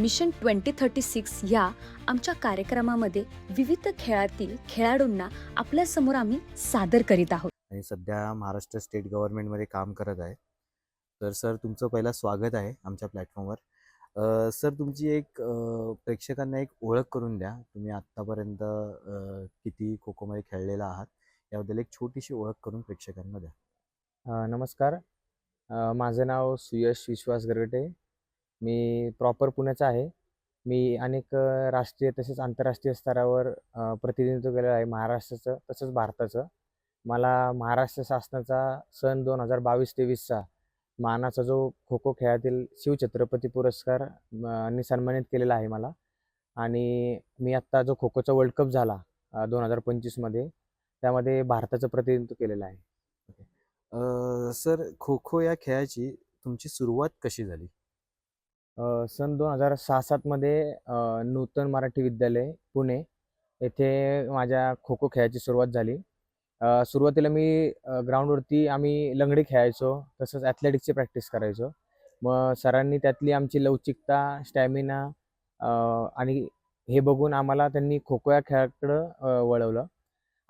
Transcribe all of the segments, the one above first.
Mission 2036 या आमच्या कार्यक्रमामध्ये विविध खेळातील खेळाडूंना आपल्यासमोर आम्ही सादर करीत आहोत. आणि सध्या महाराष्ट्र स्टेट गव्हर्नमेंटमध्ये काम करत आहे. तर सर तुमचं पहिलं स्वागत आहे आमच्या प्लॅटफॉर्मवर. सर तुमची एक प्रेक्षकांना एक ओळख करून द्या. तुम्ही आत्तापर्यंत किती खो खोमध्ये खेळलेला आहात याबद्दल एक छोटीशी ओळख करून प्रेक्षकांना द्या. नमस्कार. माझं नाव सुयश विश्वास गरगटे. मी प्रॉपर पुण्याचा आहे. मी अनेक राष्ट्रीय तसेच आंतरराष्ट्रीय स्तरावर प्रतिनिधित्व केलेलं आहे महाराष्ट्राचं तसंच भारताचं. मला महाराष्ट्र शासनाचा सन 2022-23चा मानाचा जो खो खो खेळातील शिवछत्रपती पुरस्कार नी सन्मानित केलेला आहे मला. आणि मी आत्ता जो खो खोचा वर्ल्ड कप झाला 2025मध्ये त्यामध्ये भारताचं प्रतिनिधित्व केलेलं आहे. सर खो खो या खेळाची तुमची सुरुवात कशी झाली? सन 2006-07 मध्ये नूतन मराठी विद्यालय पुणे येथे माझ्या खो खो खेळाची सुरुवात झाली. सुरुवातीला मी ग्राउंडवरती आम्ही लंगडी खेळायचो तसंच ॲथलेटिक्सची प्रॅक्टिस करायचो. मग सरांनी त्यातली आमची लवचिकता, स्टॅमिना आणि हे बघून आम्हाला त्यांनी खो खो या खेळाकडं वळवलं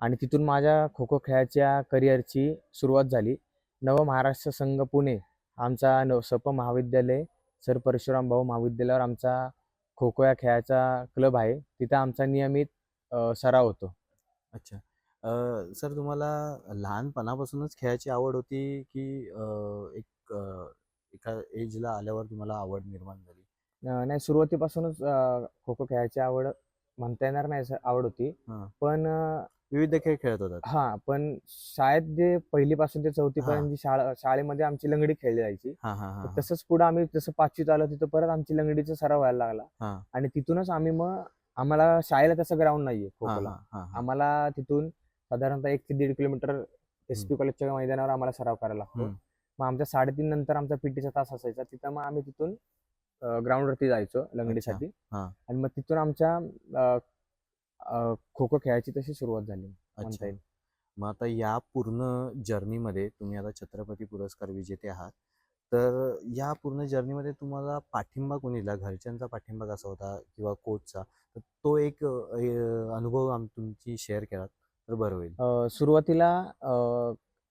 आणि तिथून माझ्या खो खो खेळाच्या करिअरची सुरुवात झाली. नव महाराष्ट्र संघ पुणे आमचा सप महाविद्यालय सर परशुराम भाऊ महाविद्यालयावर आमचा खो खो या खेळाचा क्लब आहे. तिथं आमचा नियमित सराव होतो. अच्छा. सर तुम्हाला लहानपणापासूनच खेळाची आवड होती की एक एका एजला आल्यावर तुम्हाला आवड निर्माण झाली? नाही, सुरुवातीपासूनच खो खो खेळायची आवड म्हणता येणार नाही असं आवड होती. हां. पण विविध खेळ खेळत होतात. पण शाळेत जे पहिलीपासून ते हां. चौथीपर्यंत जी शाळेमध्ये आमची लंगडी खेळली जायची. हां, हां, तर हां, तसंच पुढं आम्ही जसं 5वीत आलो तिथं परत आमची लंगडीचा सराव व्हायला लागला. हां. आणि तिथूनच मग आम्हाला शाळेला तसं ग्राउंड नाहीये खो हां, खोला. हां, हां, हां. आम्हाला तिथून साधारणतः 1 ते 1.5 किलोमीटर SP कॉलेजच्या मैदानावर आम्हाला सराव करायला लागतो. मग आमच्या 3:30 नंतर आमचा पीटीचा तास असायचा. तिथं मग आम्ही तिथून ग्राउंडवरती जायचो लंगडीसाठी. हां. आणि मग तिथून आमच्या खो खो खेळाची तशी सुरुवात झाली म्हणता अच्छा. येईल. मग आता या पूर्ण जर्नीमध्ये तुम्ही आता छत्रपती पुरस्कार विजेते आहात. तर या पूर्ण जर्नीमध्ये तुम्हाला पाठिंबा कोणी दिला? घरच्यांचा पाठिंबा कसा होता किंवा कोचचा? तर तो एक अनुभव तुमची शेअर केलात तर बरं होईल. सुरुवातीला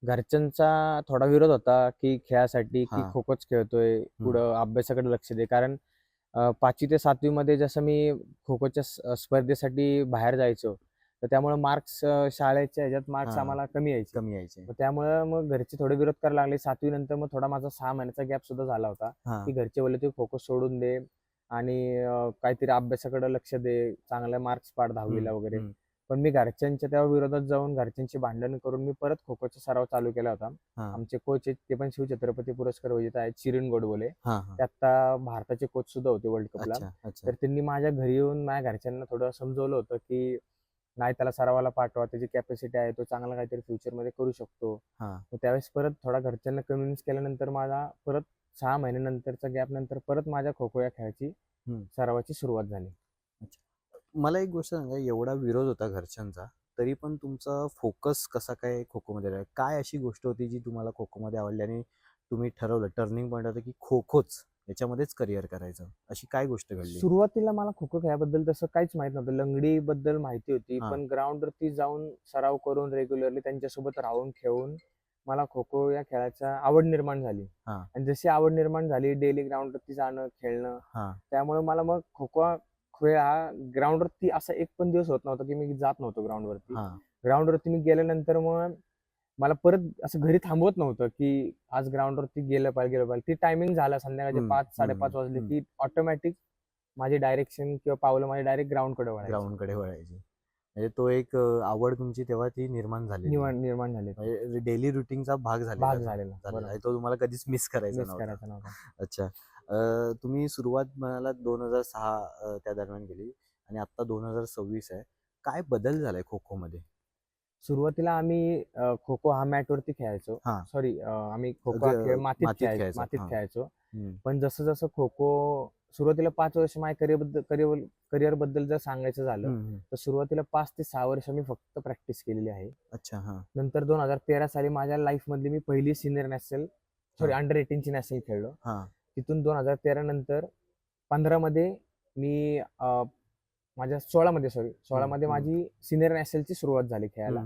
घरच्यांचा थोडा विरोध होता की खेळासाठी की हां. खो खोच खेळतोय, पुढं अभ्यासाकडे लक्ष दे. कारण 5वी ते 7वी मध्ये जसं मी खो खोच्या स्पर्धेसाठी बाहेर जायचो, तर त्यामुळे मार्क्स शाळेच्या ह्याच्यात मार्क्स हां. आम्हाला कमी यायचे. कमी यायचे. मग त्यामुळं मग घरचे थोडे विरोध करायला लागले. 7वी नंतर मग थोडा माझा 6 महिन्याचा गॅप सुद्धा झाला होता हां. की घरचे बोलले तू खो खो सोडून दे आणि काहीतरी अभ्यासाकडे लक्ष दे, चांगले मार्क्स पाड 10वीला वगैरे. पण मी घरच्यांच्या तेव्हा विरोधात जाऊन घरच्यांची भांडण करून मी परत खो खोचा सराव चालू केला होता. हां. आमचे कोच आहेत ते पण शिवछत्रपती पुरस्कार विजेते आहेत, चिरण गोडबोले. हां, हां. ते आत्ता भारताचे कोच सुद्धा होते वर्ल्ड कपला. अच्छा, अच्छा. तर त्यांनी माझ्या घरी येऊन माझ्या घरच्यांना थोडं समजवलं होतं की नाही, त्याला सरावाला पाठवा, त्याची कॅपॅसिटी आहे, तो चांगला काहीतरी फ्युचरमध्ये करू शकतो. हां. मग त्यावेळेस परत थोडा घरच्यांना कन्व्हिन्स केल्यानंतर माझा परत 6 महिन्यानंतरचा गॅप नंतर परत माझ्या खो खो या खेळाची सरावाची सुरुवात झाली. मला एक गोष्ट सांगा, एवढा विरोध होता घरच्यांचा, तरी पण तुमचा फोकस कसा काय खो खोमध्ये राहिला? काय अशी गोष्ट होती जी तुम्हाला खो खोमध्ये आवडली आणि तुम्ही ठरवलं, टर्निंग पॉईंट होता की खो खोच याच्यामध्येच करिअर करायचं? अशी काय गोष्ट घडली? सुरुवातीला मला खो खो खेळाबद्दल तसं काहीच माहित नव्हतं. लंगडीबद्दल माहिती होती, हां. पण ग्राउंडवरती जाऊन सराव करून रेग्युलरली त्यांच्यासोबत राहून खेळून मला खो खो या खेळाचा आवड निर्माण झाली. हां. आणि जशी आवड निर्माण झाली, डेली ग्राउंडवरती जाणं, खेळणं, हां. त्यामुळे मला मग खो खो खेळ हा ग्राउंडवरती असा एक पण दिवस होत नव्हता की मी जात नव्हतो ग्राउंडवरती. हां. ग्राउंडवरती मी गेल्यानंतर मग मला परत असं घरी थांबवत नव्हतं की आज ग्राउंडवरती गेलं पाहिजे. ती टायमिंग झाला संध्याकाळचे 5-5:30 वाजले की ऑटोमॅटिक माझी डायरेक्शन किंवा पावलं माझी डायरेक्ट ग्राउंडकडे वळायची. ग्राउंडकडे वळायची. म्हणजे तो एक आवड तुमची तेव्हा ती निर्माण झाली. निर्माण झाले. म्हणजे डेली रुटीनचा भाग झालेला. बरोबर. आणि तो तुम्हाला कधीच मिस करायचा मिस नव्हता. करायचा नव्हता. अच्छा. तुम्ही सुरुवात म्हणालात 2006 त्या दरम्यान केली आणि आता 2026 आहे. काय बदल झालाय खो खोमध्ये? सुरुवातीला आम्ही खो खो हा मॅटवरती खेळायचो. हां. सॉरी, आम्ही खो खो हा खेळ मातीत हां. खेळायचो. हं. पण जसं जसं खो खो सुरुवातीला 5 वर्ष माझ्या करिअर बद्दल जर सांगायचं झालं तर सुरुवातीला 5 ते 6 वर्ष मी फक्त प्रॅक्टिस केलेली आहे. अच्छा. हां. नंतर 2013 साली माझ्या लाईफ मधली मी पहिली सिनियर अंडर 18 ची नॅशनल खेळलो. हां. तिथून 2013 नंतर 15 मध्ये मी माझ्या 16 मध्ये 16 मध्ये हम्म. माझी सिनियर नॅशनलची सुरुवात झाली खेळायला.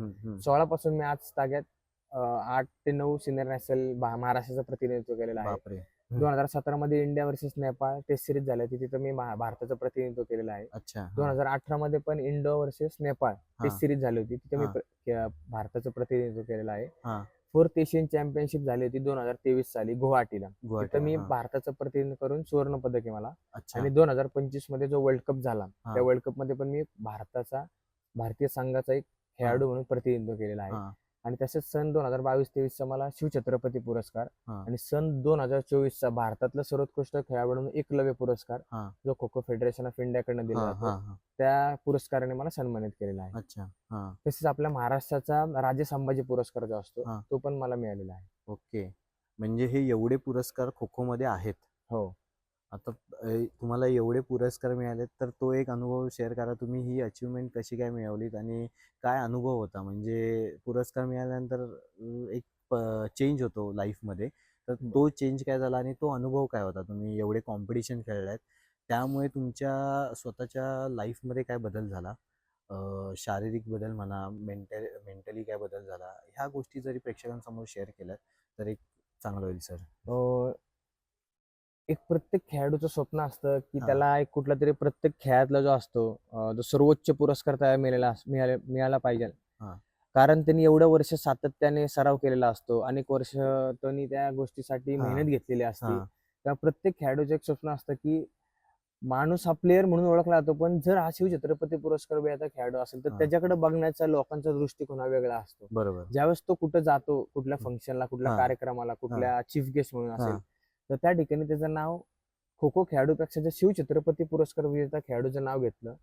16 पासून मी आज ताग्यात 8 ते 9 सिनियर नॅशनल महाराष्ट्राचं प्रतिनिधित्व केलेलं आहे. बापरे. 2017 मध्ये India versus Nepal test series झाली होती, तिथं मी भारताचं प्रतिनिधित्व केलेलं आहे. अच्छा. 2018 मध्ये पण इंडो वर्सेस नेपाळ हा. टेस्ट सिरीज झाली होती, तिथे मी भारताचं प्रतिनिधित्व केलेलं आहे. 4th एशियन चॅम्पियनशिप झाली होती 2023 साली गुवाहाटीला. तिथं मी भारताचं प्रतिनिधित्व करून सुवर्ण पदक आहे मला. अच्छा. आणि 2025 मध्ये जो वर्ल्ड कप झाला, हा. त्या वर्ल्ड कप मध्ये पण मी भारतीय संघाचा एक खेळाडू म्हणून प्रतिनिधित्व केलेलं आहे. आणि तसेच सन 2022-23 चा मला शिवछत्रपती पुरस्कार आणि सन 2024 चा भारतातलं सर्वोत्कृष्ट खेळाडू म्हणून एकलव्य पुरस्कार जो खो खो फेडरेशन ऑफ इंडियाकडनं दिला जातो, त्या पुरस्काराने मला सन्मानित केलेला आहे. अच्छा. तसेच आपल्या महाराष्ट्राचा राजे संभाजी पुरस्कार जो असतो तो पण मला मिळालेला आहे. ओके. म्हणजे हे एवढे पुरस्कार खो खो मध्ये आहेत. हो. आता तुम्हाला एवढे पुरस्कार मिळाले, तर तो एक अनुभव शेअर करा. तुम्ही ही अचीवमेंट कशी काय मिळवलीत आणि काय अनुभव होता? म्हणजे पुरस्कार मिळाल्यानंतर एक चेंज होतो लाईफमध्ये, तर तो चेंज काय झाला आणि तो अनुभव काय होता? तुम्ही एवढे कॉम्पिटिशन खेळलात, त्यामुळे तुमच्या स्वतःच्या लाईफमध्ये काय बदल झाला? शारीरिक बदल म्हणा, मेंटली काय बदल झाला? ह्या गोष्टी जरी प्रेक्षकांसमोर शेअर केल्या तर एक चांगलं होईल सर. एक प्रत्येक खेळाडूचं स्वप्न असतं की त्याला एक कुठला तरी प्रत्येक खेळातला जो असतो जो सर्वोच्च पुरस्कार त्याला मिळाला पाहिजे. कारण त्यांनी एवढं वर्ष सातत्याने सराव केलेला असतो, अनेक वर्ष त्यांनी त्या गोष्टीसाठी मेहनत घेतलेली असते. त्या प्रत्येक खेळाडूचं एक स्वप्न असतं की माणूस हा प्लेअर म्हणून ओळखला जातो, पण जर हा शिवछत्रपती पुरस्कार मिळाचा खेळाडू असेल तर त्याच्याकडे बघण्याचा लोकांचा दृष्टिकोन हा वेगळा असतो. बरोबर. ज्यावेळेस तो कुठं जातो, कुठल्या फंक्शनला, कुठल्या कार्यक्रमाला, कुठल्या चीफ गेस्ट म्हणून असेल, तर त्या ठिकाणी त्याचं नाव खो खो खेळाडूपेक्षा जर शिवछत्रपती पुरस्कार विजेता खेळाडूचं नाव घेतलं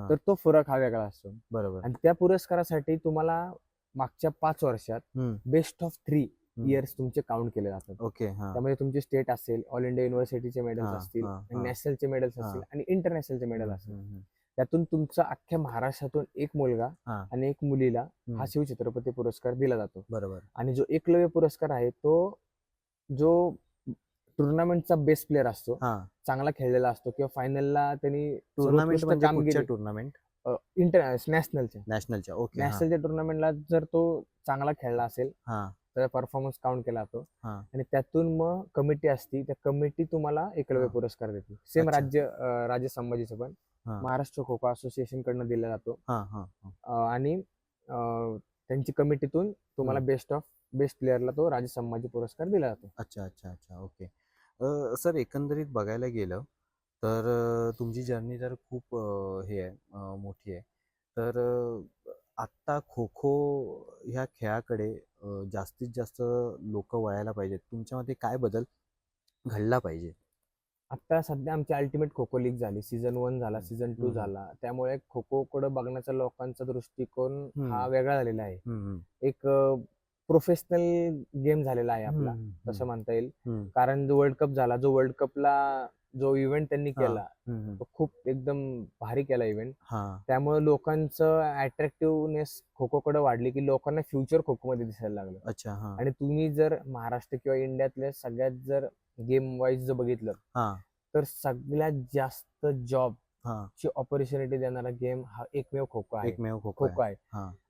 तर तो फरक हा वेगळा असतो. बरोबर. आणि त्या पुरस्कारासाठी तुम्हाला मागच्या 5 वर्षात बेस्ट ऑफ 3 इयर्स तुमचे काउंट केले जातात. ओके. त्यामध्ये तुमचे स्टेट असेल, ऑल इंडिया युनिव्हर्सिटीचे मेडल्स असतील, नॅशनलचे मेडल्स असतील आणि इंटरनॅशनलचे मेडल असतील. त्यातून तुमचा अख्ख्या महाराष्ट्रातून एक मुलगा आणि एक मुलीला हा शिवछत्रपती पुरस्कार दिला जातो. बरोबर. आणि जो एकलव्य पुरस्कार आहे तो जो टुर्नामेंटचा बेस्ट प्लेअर असतो, चांगला खेळलेला असतो किंवा फायनलला त्यांनी टुर्नामेंट नॅशनलच्या टुर्नामेंटला जर तो चांगला खेळला असेल तर परफॉर्मन्स काउंट केला जातो. आणि त्यातून मग कमिटी असती, त्या कमिटी तुम्हाला एकलव्य पुरस्कार देते. सेम राजे संभाजीचं पण महाराष्ट्र खो खो असोसिएशन कडनं दिला जातो. आणि त्यांची कमिटीतून तुम्हाला बेस्ट प्लेअरला तो राजे संभाजी पुरस्कार दिला जातो. अच्छा अच्छा अच्छा. ओके. सर, एकंदरीत बघायला गेलं तर तुमची जर्नी तर खूप हे आहे, मोठी आहे. तर आत्ता खो खो ह्या खेळाकडे जास्तीत जास्त लोक वळायला पाहिजेत. तुमच्या मते काय बदल घडला पाहिजे? आता सध्या आमची अल्टिमेट खो खो लीग झाली, सीझन 1 झाला, सीझन 2 झाला. त्यामुळे खो खो कडे बघण्याचा लोकांचा दृष्टिकोन हा वेगळा झालेला आहे. एक प्रोफेशनल गेम झालेला आहे आपला, तसं म्हणता येईल. कारण जो वर्ल्ड कप झाला, वर्ल्ड कपला जो इव्हेंट त्यांनी केला तो खूप एकदम भारी केला इव्हेंट. त्यामुळे लोकांचं अट्रॅक्टिव्हनेस खो खो कडे वाढली की लोकांना फ्युचर खो खो मध्ये दिसायला लागलं. अच्छा. आणि तुम्ही जर महाराष्ट्र किंवा इंडियातल्या सगळ्यात जर गेम वाईज जर बघितलं तर सगळ्यात जास्त जॉब ची ऑपॉर्च्युनिटी देणारा गेम हा एकमेव खो खो आहे.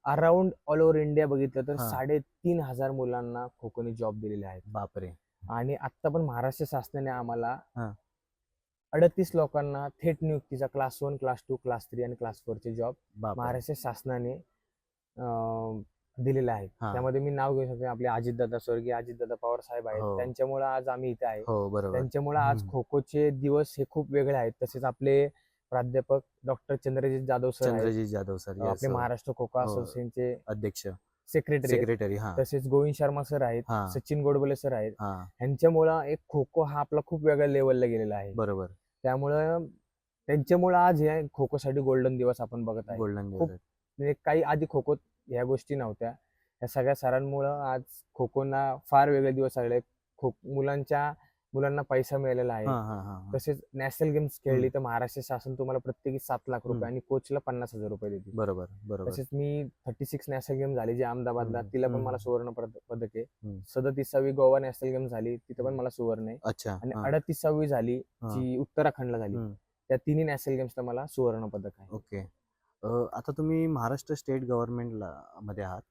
अराउंड ऑल ओव्हर इंडिया बघितलं तर 3,500 मुलांना खो खोने जॉब दिलेले आहेत. बापरे. आणि आता पण महाराष्ट्र शासनाने आम्हाला 38 लोकांना थेट नियुक्तीचा क्लास 1, क्लास 2, क्लास 3 आणि क्लास 4 चे जॉब महाराष्ट्र शासनाने दिलेले आहेत. त्यामध्ये मी नाव घेऊ शकतो, आपले अजितदादा, स्वर्गीय अजितदादा पवार साहेब आहेत. त्यांच्यामुळे आज आम्ही इथे आहे. त्यांच्यामुळे आज खो खोचे दिवस हे खूप वेगळे आहेत. तसेच आपले प्राध्यापक डॉक्टर चंद्रजीत जाधव सर, आपले महाराष्ट्र खो खो असोसिएशनचे अध्यक्ष, सेक्रेटरी. तसेच गोविंद शर्मा सर आहेत, सचिन गोडबोले सर आहेत. यांच्यामुळं एक खो खो हा आपला खूप वेगळ्या लेवलला गेलेला आहे. बरोबर. त्यामुळं त्यांच्यामुळे आज हे खो खो साठी गोल्डन दिवस आपण बघत आहे. गोल्डन खूप म्हणजे काही आधी खो खो ह्या गोष्टी नव्हत्या. या सगळ्या सरांमुळं आज खो खोना फार वेगळे दिवस आले. मुलांना पैसा मिळालेला आहे. तसेच नॅशनल गेम्स खेळली तर महाराष्ट्र शासन तुम्हाला प्रत्येकी 7 लाख रुपये आणि कोचला 50,000 रुपये देते. बरोबर. तसेच मी 36 नॅशनल गेम झाली जी अहमदाबादला, तिला पण मला सुवर्ण पदक आहे. 37वी गोवा नॅशनल गेम झाली, तिथे पण मला सुवर्ण आहे. अच्छा. आणि 38वी झाली जी उत्तराखंडला झाली, त्या तिन्ही नॅशनल गेम्सला मला सुवर्ण पदक आहे. ओके. आता तुम्ही महाराष्ट्र स्टेट गव्हर्नमेंटला मध्ये आहात.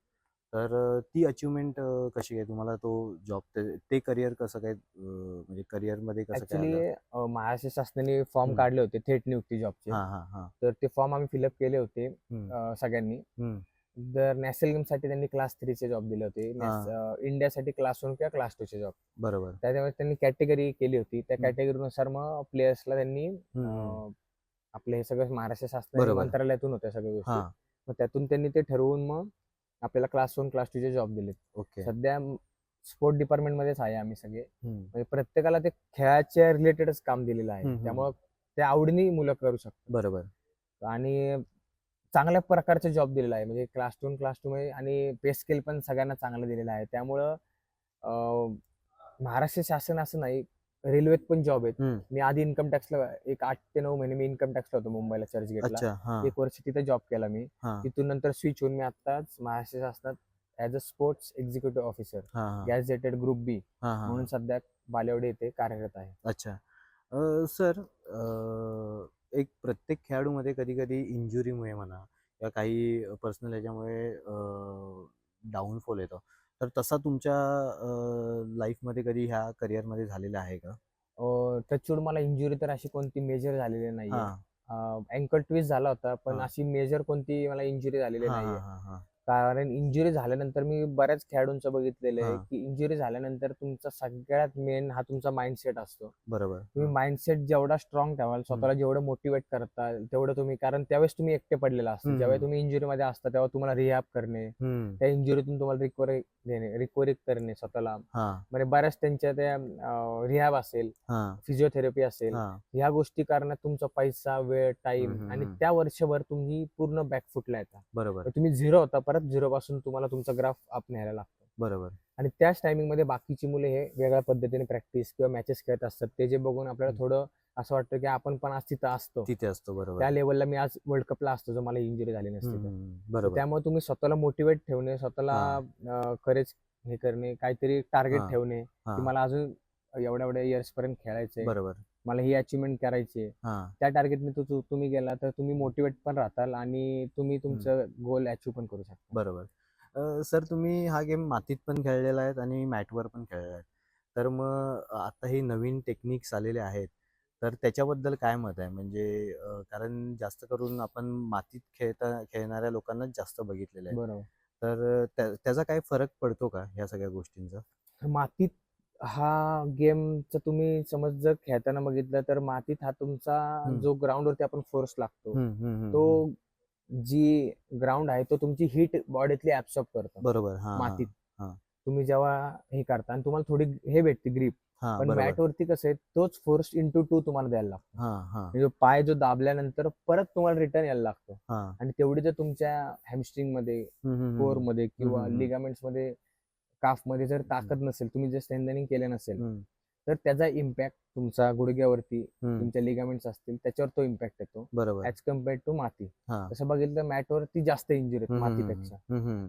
तर ती अचिव्हमेंट कशी काय तुम्हाला तो जॉब ते करिअर कसं काय म्हणजे करिअरमध्ये कसं काय ऍक्च्युली आलं? महाराष्ट्र शासनाने फॉर्म हम्म. काढले होते थेट नियुक्ती जॉबचे. हां हां हां. तर ते फॉर्म आम्ही फिलअप केले होते हम्म, सगळ्यांनी. हम्म. तर नॅशनल गेमसाठी त्यांनी क्लास 3 चे जॉब दिले होते. इंडियासाठी क्लास 1 किंवा क्लास 2 चे जॉब. बरोबर. त्याच्यामुळे त्यांनी कॅटेगरी केली होती. त्या हम्म. कॅटेगरीनुसार मग प्लेयर्सला त्यांनी हम्म. आपले हे सगळं महाराष्ट्र शासनाने बरोबर. मंत्रालयातून होत्या सगळ्या गोष्टी. हां. मग त्यातून त्यांनी ते ठरवून मग आपल्याला क्लास 1 क्लास 2 चे जॉब दिलेत. ओके. सध्या स्पोर्ट डिपार्टमेंट मध्येच आहे आम्ही सगळे. हम्म, म्हणजे प्रत्येकाला ते खेळाच्या रिलेटेडच काम दिलेलं आहे. हम्म. त्यामुळं ते आवडीने मुलं करू शकतात बरोबर. आणि चांगल्या प्रकारचे जॉब दिलेला आहे. म्हणजे क्लास 2 मध्ये आणि पे स्केल पण सगळ्यांना चांगलं दिलेलं आहे. त्यामुळं महाराष्ट्र शासन असं नाही, रेल्वेत पण जॉब आहेत. हम्म. मी आधी इन्कम टॅक्सला एक 8 ते 9 महिने मी इन्कम टॅक्सला होतो मुंबईला चर्चगेटला. अच्छा. हां 1 वर्ष तिथे जॉब केला मी. हां तिथून नंतर स्विच होऊन मी आत्ताच महाराष्ट्र शासनात as a sports executive officer हां हां गॅझेटेड ग्रुप बी हां हां. म्हणून सध्या बालेवाडी येथे कार्यरत आहे. अच्छा. सर, एक प्रत्येक खेळाडूमध्ये कधी कधी इंजुरीमुळे म्हणा किंवा काही पर्सनल ह्याच्यामुळे डाऊनफॉल येतो. तर तसा तुमच्या लाईफमध्ये कधी ह्या करिअरमध्ये झालेला आहे का? टचवूड मला इंजुरी तर अशी कोणती मेजर झालेली नाहीये. हां अँकल ट्विस्ट झाला होता, पण हां अशी मेजर कोणती मला इंजुरी झालेली हां नाहीये. हां हां. कारण इंजुरी झाल्यानंतर मी बऱ्याच खेळाडूंचं बघितलेलं आहे, हां. की इंजुरी झाल्यानंतर तुमचा सगळ्यात मेन हा तुमचा माइंडसेट असतो. बरोबर. तुम्ही माइंडसेट जेवढा स्ट्रॉंग ठेवाल, स्वतःला जेवढं मोटिवेट करताल, तेवढं तुम्ही, कारण त्यावेळेस तुम्ही एकटे पडलेला असता. ज्यावेळी तुम्ही इंजुरीमध्ये असता, तेव्हा तुम्हाला रिहॅब करणे, हम्म. त्या इंजुरीतून तुम्हाला रिकव्हरी करणे स्वतःला. हां म्हणजे बऱ्याच त्यांच्या त्या रिहॅब असेल, हां फिजिओथेरपी असेल, हां. ह्या गोष्टी करण्यात तुमचा पैसा, वेळ, टाइम हम्म, आणि हम्म. त्या वर्षभर तुम्ही पूर्ण बॅकफुटला येता. बरोबर. तर तुम्ही झिरो होता, परत झिरो पासून तुम्हाला तुमचा ग्राफ अप न्यायला लागतो. बरोबर. आणि त्याच टायमिंग मध्ये बाकीची मुले हे वेगळ्या पद्धतीने प्रॅक्टिस किंवा मॅचेस खेळत असतात. ते जे बघून आपल्याला थोडं असं वाटतं की आपण पण आज तिथं असतो, तिथे असतो. बरोबर. त्या लेवलला मी आज वर्ल्ड कपला असतो, जर मला इंजुरी झाली नसती तर. तर बरोबर. त्यामुळे तुम्ही स्वतःला मोटिवेट ठेवणे, स्वतःला करेज हे करणे, काहीतरी टार्गेट हां ठेवणे, की हां. मला अजून एवढ्या एवढ्या इयर्स पर्यंत खेळायचंय, बरोबर. मला ही अचिव्हमेंट करायची आहे. हां. त्या टार्गेटने तुम्ही गेला तर तुम्ही मोटिवेट पण राहताल आणि तुम्ही तुमचं गोल अचीव्ह पण करू शकता. बरोबर. सर, तुम्ही हा गेम मातीत पण खेळलेला आहेत आणि मॅटवर पण खेळलेला आहे. तर मग आता हे नवीन टेक्निक्स आलेले आहेत, तर त्याच्याबद्दल काय मत आहे? म्हणजे कारण जास्त करून आपण मातीत खेळणाऱ्या लोकांनाच जास्त बघितलेलं आहे. बरोबर. तर त्याचा काय फरक पडतो का ह्या सगळ्या गोष्टींचा? मातीत हा गेमचा तुम्ही समज जर खेळताना बघितलं तर मातीत हा तुमचा जो ग्राउंडवरती आपण फोर्स लागतो, तो जी ग्राउंड आहे तो तुमची हीट बॉडीतली ऍब्सॉर्ब करतो बरोबर. हां मातीत. हां तुम्ही जेव्हा हे करता आणि तुम्हाला थोडी हे भेटते ग्रीप, हां. पण बरोबर. मॅट वरती कसं आहे, तोच फोर्स इंटू 2 तुम्हाला द्यायला लागतो. हां हां म्हणजे पाय जो दाबल्यानंतर परत तुम्हाला रिटर्न यायला लागतो. हां. आणि तेवढी जर तुमच्या हॅमस्ट्रिंग मध्ये, कोर मध्ये किंवा लिगामेंट्स मध्ये, काफ मध्ये जर ताकद नसेल, तुम्ही जर स्ट्रेंथनिंग केलं नसेल, तर त्याचा इम्पॅक्ट तुमचा गुडघ्यावरती, तुमच्या लिगामेंट्स असतील त्याच्यावर तो इम्पॅक्ट येतो बरोबर. ऍज कम्पेअर्ड टू माती. हां. तसं बघितलं तर मॅटवरती जास्त इंजुरी आहेत मातीपेक्षा. हम्म.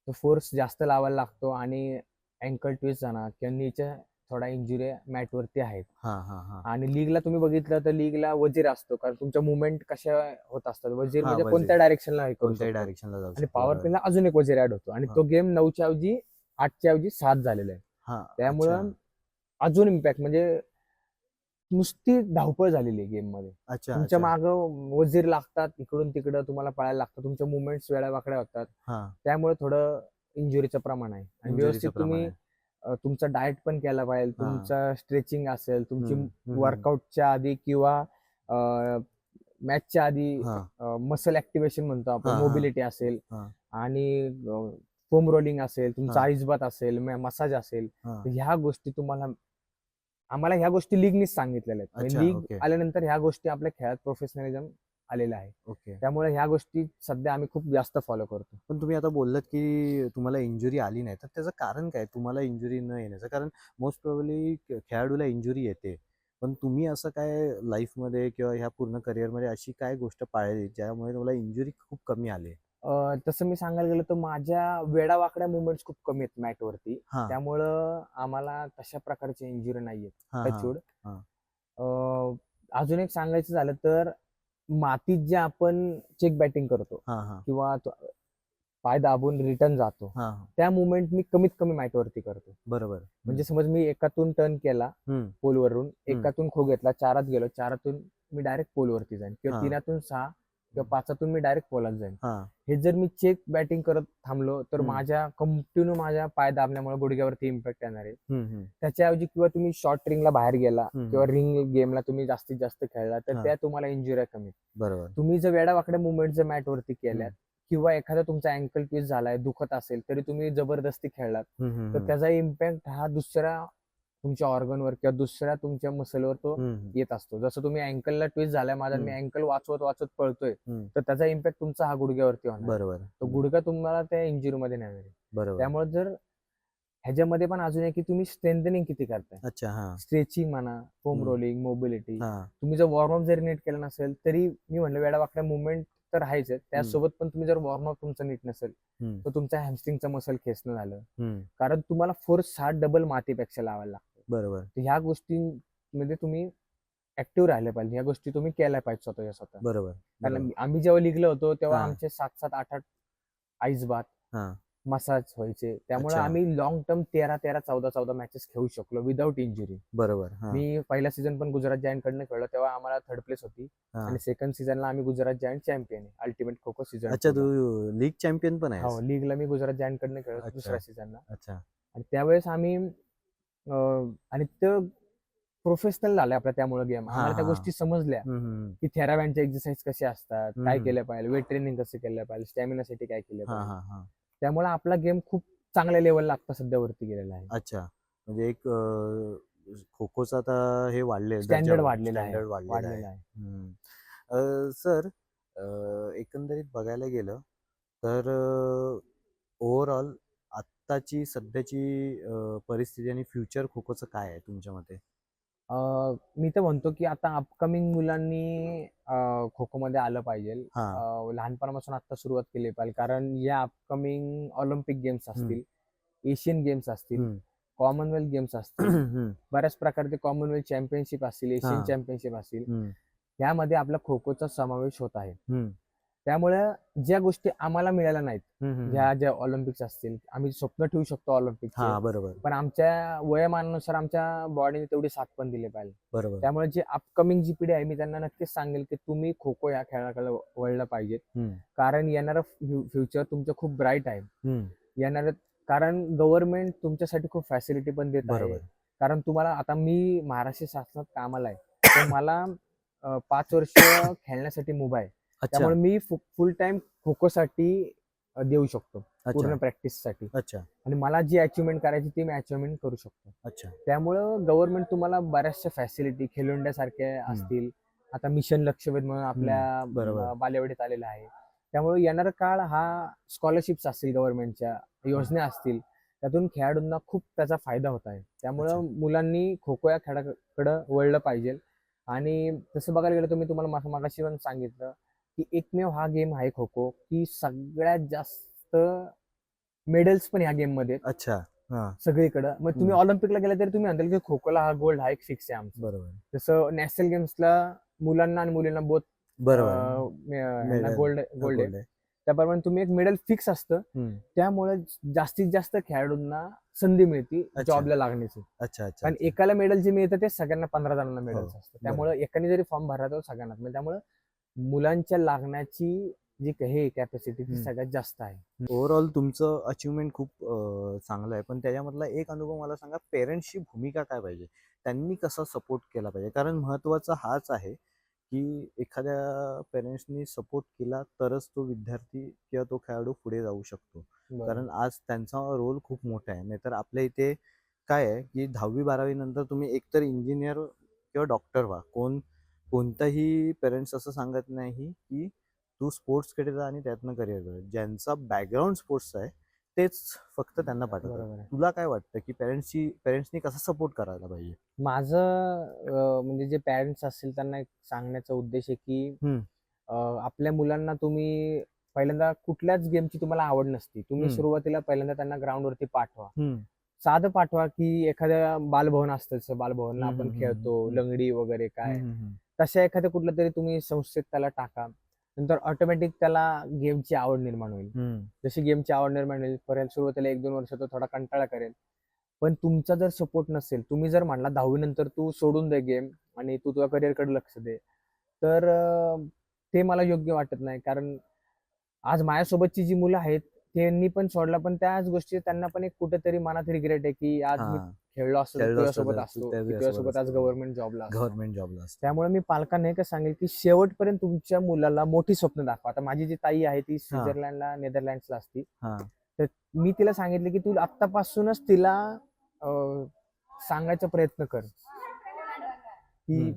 तो फोर्स जास्त लावायला लागतो आणि अँकल ट्विस्ट झाला किंवा नीच्या थोडा इंजुरी मॅटवरती आहेत. हां हां हां. आणि लीगला तुम्ही बघितलं तर लीगला वजीर असतो, कारण तुमच्या मुवमेंट कशा होत असतात. वजीर हां, म्हणजे वजीर. कोणत्या डायरेक्शनला हे करू कोणत्याही शकतो. डायरेक्शनला जाऊ आणि शकतो. पॉवर प्लेला अजून एक वजीर ऍड होतो आणि तो गेम 9च्या ऐवजी 8च्या ऐवजी 7 झालेला आहे. हां. त्यामुळं अजून इम्पॅक्ट म्हणजे नुसती धावपळ झालेली आहे गेम मध्ये. अच्छा. तुमच्या अच्छा. मागं वजीर लागतात, इकडून तिकडं तुम्हाला पळायला लागतं, तुमच्या मुवमेंट्स वेळा वाकड्या होतात. हां. त्यामुळे थोडं इंजुरीचं प्रमाण आहे. आणि इंजुरीचं व्यवस्थित प्रमाण तुम्ही आहे. तुमचा डाएट पण केला पाहिजे, हां. तुमचा स्ट्रेचिंग असेल, तुमची हम्म. वर्कआउटच्या आधी किंवा मॅचच्या आधी हां. मसल ऍक्टिव्हेशन म्हणतो आपण, हां, हां. मोबिलिटी असेल हां. आणि फोम रोलिंग असेल, तुमचा हां. आईस बाथ असेल, मसाज असेल, हां. तर ह्या गोष्टी आम्हाला ह्या गोष्टी लीगनीच सांगितलेल्या आहेत. अच्छा. League okay. आल्यानंतर ह्या गोष्टी आपल्या खेळात प्रोफेशनलिझम आलेला आहे. ओके. त्यामुळे ह्या गोष्टी सध्या आम्ही खूप जास्त फॉलो करतो. पण तुम्ही आता बोललात की तुम्हाला इंजुरी आली नाही, तर त्याचं कारण काय? तुम्हाला इंजुरी न येण्याचं कारण मोस्ट प्रोबेबली खेळाडूला इंजुरी येते. पण तुम्ही असं काय लाईफमध्ये किंवा ह्या पूर्ण करिअरमध्ये अशी काय गोष्ट पाळली ज्यामुळे तुम्हाला इंजुरी खूप कमी आली? तसं मी सांगायला गेलं तर माझ्या वेडावाकड्या मुवमेंट्स खूप कमी आहेत मॅटवरती. हां. त्यामुळं आम्हाला तशा प्रकारची इंजुरी नाही आहेत. हां, हां, टचवूड. हां. अजून एक सांगायचं झालं तर मातीत जे आपण चेक बॅटिंग करतो हा हा किंवा पाय दाबून रिटर्न जातो, हा त्या मुवमेंट मी कमीत कमी मॅटवरती करतो. बरोबर. म्हणजे समज मी एकातून टर्न केला हम्म पोलवरून, एकातून खो घेतला, 4 गेलो, 4 मी डायरेक्ट पोलवरती जाईन किंवा हा. 3 6 किंवा 5 मी डायरेक्ट पोलात जाईन. हा हे जर मी चेक बॅटिंग करत थांबलो तर हम्म. कंटिन्यू माझ्या पाय दाबण्यामुळे गुडघ्यावरती इम्पॅक्ट येणार आहे. हम्म. त्याच्याऐवजी किंवा तुम्ही शॉर्ट रिंगला बाहेर गेला हम्म. किंवा रिंग गेमला तुम्ही जास्तीत जास्त खेळला तर हा. त्या तुम्हाला इंजुरी कमी. बरोबर. तुम्ही जर वेडावाकड्या मुवमेंट जर मॅटवरती केल्यात किंवा एखादा तुमचा अँकल ट्विस्ट झालाय, दुखत असेल तरी तुम्ही जबरदस्ती खेळलात तर त्याचा इम्पॅक्ट हा दुसऱ्या तुमच्या ऑर्गनवर किंवा दुसऱ्या तुमच्या मसलवर तो येत असतो. जसं तुम्ही अँकलला ट्विस्ट झालाय माझा, मी अँकल वाचवत वाचवत पळतोय तर त्याचा इम्पॅक्ट तुमचा हा गुडघ्यावरती होणार. बरोबर. तो गुडघा तुम्हाला त्या इंजुरी मध्ये नेणार आहे. बरोबर. त्यामुळे जर ह्याच्यामध्ये पण अजून आहे की तुम्ही स्ट्रेंथनिंग किती करताय. अच्छा. हा स्ट्रेचिंग म्हणा, फोम रोलिंग, मोबिलिटी. हा तुम्ही जर वॉर्मअप जरी नीट केलं नसेल तरी मी म्हणलं वेडावाकड्या मुवमेंट तर आहेच आहेत. त्यासोबत पण तुम्ही जर वॉर्मअप तुमचं नीट नसेल तर तुमच्या हॅमस्ट्रिंगचा मसल खेचणं झालं, कारण तुम्हाला फोर्स हा डबल मातीपेक्षा लावायला लागतो. बरोबर. तर ह्या गोष्टींमध्ये तुम्ही ऍक्टिव्ह राहिले पाहिजे, ह्या गोष्टी तुम्ही केल्या पाहिजे स्वतःच्या स्वतः. बरोबर. कारण आम्ही जेव्हा लिगलो होतो तेव्हा हा. आमचे 7-7, 8-8 आईस बाथ, हा मसाज व्हायचे. त्यामुळे अच्छा. आम्ही लॉंग टर्म 13-13, 14-14 मॅचेस खेळू शकलो विदाऊट इंजुरी. बरोबर. हा मी पहिला सीझन पण गुजरात जायंट कडनं खेळलो तेव्हा आम्हाला 3rd प्लेस होती हा. आणि सेकंड सीझनला आम्ही गुजरात जायंट चॅम्पियन आहे अल्टिमेट खो खो सीझन. अच्छा, तू लीग चॅम्पियन पण आहे? हो, लीगला मी गुजरात जायंट कडनं खेळलो अच्छा. दुसऱ्या सीझनला. अच्छा. आणि त्यावेळेस आम्ही आणि ते प्रोफेशनल झाले आपल्या त्यामुळे गेम. आम्हाला त्या हा. गोष्टी समजल्या की थेराव्यांच्या एक्सरसाइज कसे असतात, काय केलं पाहिजे, वेट ट्रेनिंग कसं केलं पाहिजे, स्टॅमिनासाठी काय केलं हा पाहिजे. हा हा त्यामुळे आपला गेम खूप चांगल्या लेवलला आता सध्या वरती गेलेला आहे. अच्छा, म्हणजे एक खो खोचा आता हे वाढले स्टँडर्ड वाढलेला आहे. आहे. सर, एकंदरीत बघायला गेलं तर ओव्हरऑल आत्ताची सध्याची परिस्थिती आणि फ्युचर खो खोचं काय आहे तुमच्या मते? मी तर म्हणतो की आता अपकमिंग मुलांनी खो खो मध्ये आलं पाहिजे. हा लहानपणापासून आता सुरुवात केली पाहिजे, कारण या अपकमिंग ऑलिम्पिक गेम्स असतील, एशियन गेम्स असतील, कॉमनवेल्थ गेम्स असतील, बऱ्याच प्रकारचे कॉमनवेल्थ चॅम्पियनशिप असतील, एशियन हा. चॅम्पियनशिप असतील, यामध्ये आपला खो खोचा समावेश होत आहे. त्यामुळे ज्या गोष्टी आम्हाला मिळाल्या नाहीत, ज्या ऑलिम्पिक्स असतील, आम्ही स्वप्न ठेवू शकतो ऑलिम्पिकचे, हा बरोबर. पण आमच्या वयोमानानुसार आमच्या बॉडीने तेवढी साथ पण दिली पाहिजे. बरोबर. त्यामुळे जे अपकमिंग जी पिढी आहे मी त्यांना नक्कीच सांगेल की तुम्ही खो खो या खेळाकडे वळलं पाहिजे, कारण येणारं फ्युचर तुमचं खूप ब्राईट आहे. येणार कारण गव्हर्नमेंट तुमच्यासाठी खूप फॅसिलिटी पण देत आहे. कारण तुम्हाला आता मी महाराष्ट्र शासनात कामाला आहे तर मला 5 वर्ष खेळण्यासाठी मुभा आहे. त्यामुळे मी फुल टाइम खो खो साठी देऊ शकतो, पूर्ण प्रॅक्टिस साठी. अच्छा. आणि मला जी अचिव्हमेंट करायची ती मी अचिव्हमेंट करू शकतो. अच्छा. त्यामुळं गव्हर्नमेंट तुम्हाला बऱ्याचशा फॅसिलिटी खेलो इंडिया सारख्या असतील, आता मिशन लक्षवेध म्हणून आपल्या बालेवाडीत आलेला आहे. त्यामुळे येणारा काळ हा स्कॉलरशिप्स असतील, गव्हर्नमेंटच्या योजना असतील, त्यातून खेळाडूंना खूप त्याचा फायदा होत आहे. त्यामुळं मुलांनी खो खो या खेळाकडे वळलं पाहिजे. आणि तसं बघायला गेलं तर मी तुम्हाला मागाशी पण सांगितलं की एकमेव हा गेम आहे खो खो की सगळ्यात जास्त मेडल्स पण ह्या गेम मध्ये. अच्छा. सगळीकडे. मग तुम्ही ऑलिम्पिकला गेला तरी तुम्ही म्हणताल की खो खोला हा गोल्ड हा एक फिक्स आहे आमचा. बरोबर. जसं नॅशनल गेम्सला मुलांना आणि मुलींना बोथ गोल्ड आहे. त्याप्रमाणे तुम्ही एक मेडल फिक्स असतं, त्यामुळे जास्तीत जास्त खेळाडूंना संधी मिळते जॉबला लागण्याची. अच्छा. अच्छा. कारण एकाला मेडल जे मिळतं ते सगळ्यांना 15 जणांना मेडल्स असतं. त्यामुळे एकाने जरी फॉर्म भरला तर सगळ्यांना. त्यामुळे मुलांच्या लागण्याची जी हे कॅपॅसिटी ती सगळ्यात जास्त आहे. ओव्हरऑल तुमचं अचिव्हमेंट खूप चांगलं आहे, पण त्याच्यामधला एक अनुभव मला सांगा, पेरेंट्सची भूमिका काय पाहिजे, त्यांनी कसा सपोर्ट केला पाहिजे? कारण महत्त्वाचा हाच आहे की एखाद्या पेरेंट्सनी सपोर्ट केला तरच तो विद्यार्थी किंवा तो खेळाडू पुढे जाऊ शकतो. कारण आज त्यांचा रोल खूप मोठा आहे. नाहीतर आपल्या इथे काय आहे की 10वी-12वी नंतर तुम्ही एकतर इंजिनियर किंवा डॉक्टर व्हा. कोणताही पेरेंट्स असं सांगत नाही की तू स्पोर्ट्सकडे जा आणि त्यातनं करिअर कर. ज्यांचा बॅकग्राऊंड स्पोर्ट्सचा आहे तेच फक्त त्यांना पाठवतात. तुला काय वाटतं की पेरेंट्सनी कसा सपोर्ट करायला पाहिजे? माझं म्हणजे जे पेरेंट्स असतील त्यांना एक सांगण्याचा उद्देश आहे की आपल्या मुलांना तुम्ही पहिल्यांदा कुठल्याच गेमची तुम्हाला आवड नसती, तुम्ही सुरुवातीला पहिल्यांदा त्यांना ग्राउंडवरती पाठवा. साधं पाठवा की एखाद्या बालभवन असतं, बालभवनला आपण खेळतो लंगडी वगैरे काय, तशा एखाद्या कुठल्या तरी तुम्ही संस्थेत त्याला टाका, नंतर ऑटोमॅटिक त्याला गेमची आवड निर्माण होईल. जशी गेमची आवड निर्माण होईल, परत सुरुवातीला 1-2 वर्ष तो थोडा कंटाळा करेल. पण तुमचा जर सपोर्ट नसेल, तुम्ही जर म्हणला 10वी नंतर तू सोडून दे गेम आणि तू तुझ्या करिअरकडे लक्ष दे, तर ते मला योग्य वाटत नाही. कारण आज माझ्यासोबतची जी मुलं आहेत त्यांनी पण सोडला, पण त्याच गोष्टी त्यांना पण एक कुठेतरी मनात रिग्रेट आहे की आज मी खेळलो असतो तर खेळलो असतो तुझ्यासोबत तर असतो, त्या की तुझ्यासोबत आज असतो. गव्हर्नमेंट जॉबला असतो. गव्हर्नमेंट जॉबला असतो. त्यामुळे मी पालकांना एकच सांगेल की शेवटपर्यंत तुमच्या मुलाला मोठी स्वप्न दाखवा. आता माझी जी ताई आहे ती स्वित्झर्लंडला, नेदरलँड्सला असती. हा तर मी तिला सांगितलं की तू आत्तापासूनच तिला सांगायचा प्रयत्न कर की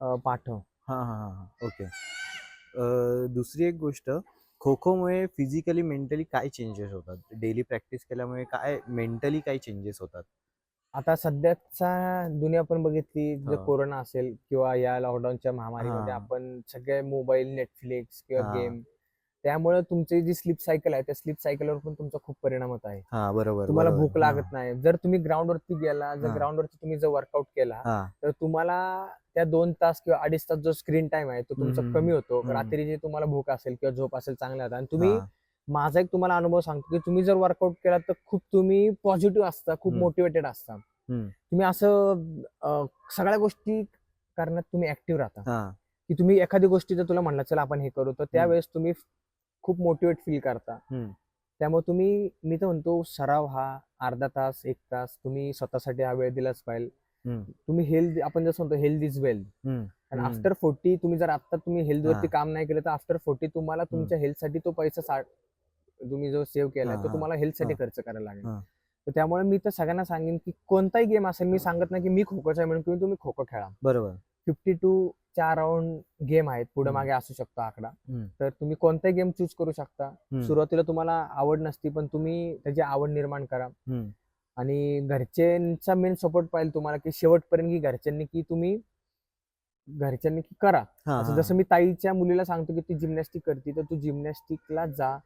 पाठव. हा हा हा ओके. दुसरी एक गोष्ट, खो खोमुळे फिजिकली मेंटली काय चेंजेस होतात? डेली प्रॅक्टिस केल्यामुळे काय मेंटली काय चेंजेस होतात? आता सध्याचा दुनिया पण बघितली, जर हो. कोरोना असेल किंवा या लॉकडाऊनच्या महामारीमध्ये हा. आपण सगळे मोबाईल, नेटफ्लिक्स किंवा हा. गेम, त्यामुळे तुमची जी स्लीप सायकल आहे त्या स्लीप सायकलवर पण तुमचा खूप परिणाम होत आहे. हा बरोबर तुम्हाला बरोबर. भूक लागत नाही. जर तुम्ही ग्राउंडवरती गेला, जर हा. ग्राउंडवरती तुम्ही जर वर्कआउट केला, हा तर तुम्हाला त्या 2 तास किंवा 2.5 तास जो स्क्रीन टाइम आहे तो तुमचा कमी होतो. हम्म. रात्री जे तुम्हाला भूक असेल किंवा झोप असेल चांगल्या होता. आणि तुम्ही, हा. माझा एक तुम्हाला अनुभव सांगतो की तुम्ही जर वर्कआउट केला तर खूप तुम्ही पॉझिटिव्ह असता, खूप मोटिवेटेड असता. तुम्ही असं सगळ्या गोष्टी करण्यात तुम्ही ऍक्टिव्ह राहता. हा की तुम्ही एखादी गोष्टी जर तुला म्हणलं चला आपण हे करू, तर त्यावेळेस तुम्ही खूप मोटिवेट फील करता. त्यामुळे तुम्ही, मी तर म्हणतो सराव हा अर्धा तास 1 तास तुम्ही स्वतःसाठी हा वेळ दिलाच पाहिजे. तुम्ही हेल्थ, आपण जसं म्हणतो हेल्थ इज वेल्थ. आणि आफ्टर 40 तुम्ही जर आता तुम्ही हेल्थवरती काम नाही केलं तर आफ्टर 40 तुम्हाला तुमच्या हेल्थसाठी तो पैसा तुम्ही जो सेव्ह केलाय तो तुम्हाला हेल्थसाठी खर्च करायला लागेल. तर त्यामुळे मी तर सगळ्यांना सांगेन की कोणताही गेम असेल, मी सांगत नाही की मी खो खोचा आहे म्हणून तुम्ही खो खो खेळा. बरोबर. 52 राऊंड गेम आहेत, पुढे मागे असू शकतो आकडा. तर तुम्ही कोणताही गेम चूज करू शकता. सुरुवातीला तुम्हाला आवड नसती, पण तुम्ही त्याची आवड निर्माण करा. आणि घरच्यांचा मेन सपोर्ट पाहिजे तुम्हाला की शेवटपर्यंत, की घरच्यांनी की करा. असं जसं मी ताईच्या मुलीला सांगतो की ती जिम्नॅस्टिक करते, तर तू जिम्नॅस्टिकला जा,